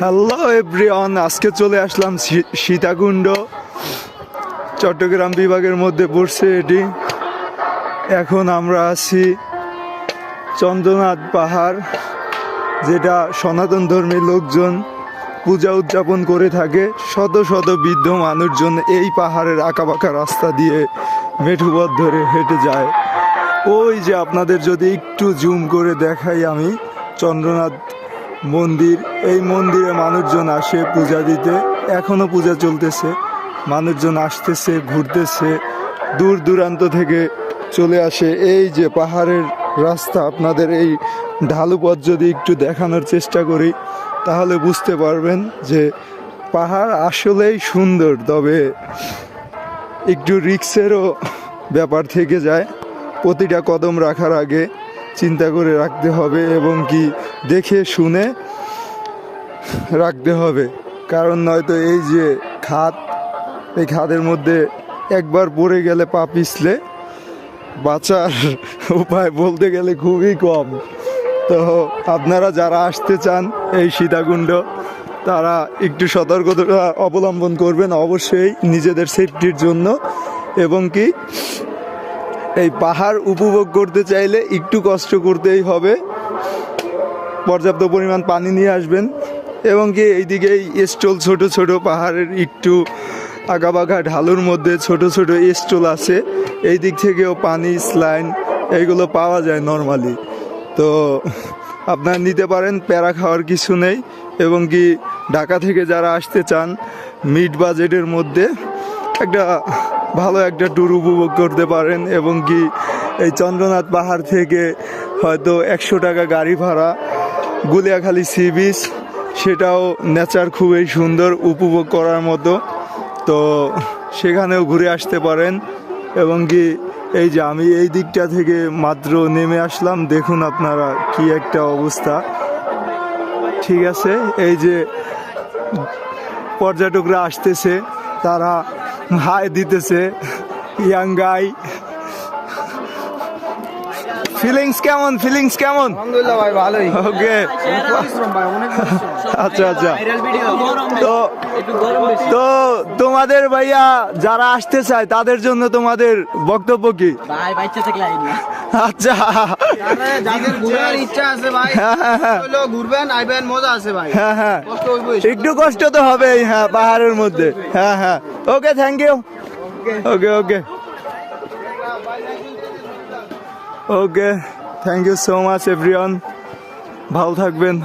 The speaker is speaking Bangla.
হ্যালো এভরিওয়ান, আজকে চলে আসলাম সীতাকুণ্ড, চট্টগ্রাম বিভাগের মধ্যে পড়ছে এটি। এখন আমরা আছি চন্দ্রনাথ পাহাড়, যেটা সনাতন ধর্মের লোকজন পূজা উদযাপন করে থাকে। শত শত বৃদ্ধ মানুষজন এই পাহাড়ের আঁকাবাঁকা রাস্তা দিয়ে মেঠুপথ ধরে হেঁটে যায়। ওই যে আপনাদের যদি একটু জুম করে দেখাই আমি, চন্দ্রনাথ মন্দির, এই মন্দিরে মানুষজন আসে পূজা দিতে। এখনো পূজা চলতেছে, মানুষজন আসতেছে, ঘুরতেছে, দূর দূরান্ত থেকে চলে আসে। এই যে পাহাড়ের রাস্তা, আপনাদের এই ঢালু পথ যদি একটু দেখানোর চেষ্টা করি তাহলে বুঝতে পারবেন যে পাহাড় আসলেই সুন্দর, তবে একটু রিস্কেরও ব্যাপার থেকে যায়। প্রতিটা কদম রাখার আগে চিন্তা করে রাখতে হবে এবং কি দেখে শুনে রাখতে হবে, কারণ নয়তো এই যে খাদ, এই খাদের মধ্যে একবার পড়ে গেলে পা পিছলে বাঁচার উপায় বলতে গেলে খুবই কম। তো আপনারা যারা আসতে চান এই সীতাকুণ্ড, তারা একটু সতর্কতা অবলম্বন করবেন অবশ্যই নিজেদের সেফটির জন্য, এবং কি এই পাহাড় উপভোগ করতে চাইলে একটু কষ্ট করতেই হবে। পর্যাপ্ত পরিমাণ পানি নিয়ে আসবেন, এবং কি এইদিকেই স্টল, ছোট ছোট পাহাড়ের একটু আঁকাবাঁকা ঢালুর মধ্যে ছোট ছোট স্টল আছে। এই দিক থেকেও পানি, স্লাইন এইগুলো পাওয়া যায় নর্মালি। তো আপনারা নিতে পারেন, প্যারা খাওয়ার কিছু নেই। এবং কি ঢাকা থেকে যারা আসতে চান মিড বাজেটের মধ্যে একটা ভালো একটা ট্যুর উপভোগ করতে পারেন। এবং কি এই চন্দ্রনাথ পাহাড় থেকে হয়তো 100 টাকা গাড়ি ভাড়া, গুলিয়াখালী সি বিচ, সেটাও নেচার খুবই সুন্দর, উপভোগ করার মতো। তো সেখানেও ঘুরে আসতে পারেন। এবং কি এই যে আমি এই দিকটা থেকে মাত্র নেমে আসলাম, দেখুন আপনারা কি একটা অবস্থা। ঠিক আছে, এই যে পর্যটকরা আসতেছে, তারা হাই দিতেছে, ইয়াং গাই। ফিলিংস কেমন? আলহামদুলিল্লাহ ভাই, ভালোই। ওকে, আচ্ছা আচ্ছা। তো তোমাদের ভাইয়া যারা আসতে চায় তাদের জন্য তোমাদের বক্তব্য কি? আচ্ছা, যাদের ঘোরার ইচ্ছা আছে ভাই, ঘুরবেন, আইবেন, মজা আছে ভাই। হ্যাঁ, একটু কষ্ট তো হবেই, হ্যাঁ, পাহাড়ের মধ্যে। হ্যাঁ, okay, thank you. Okay, thank you so much everyone, ভালো থাকবেন।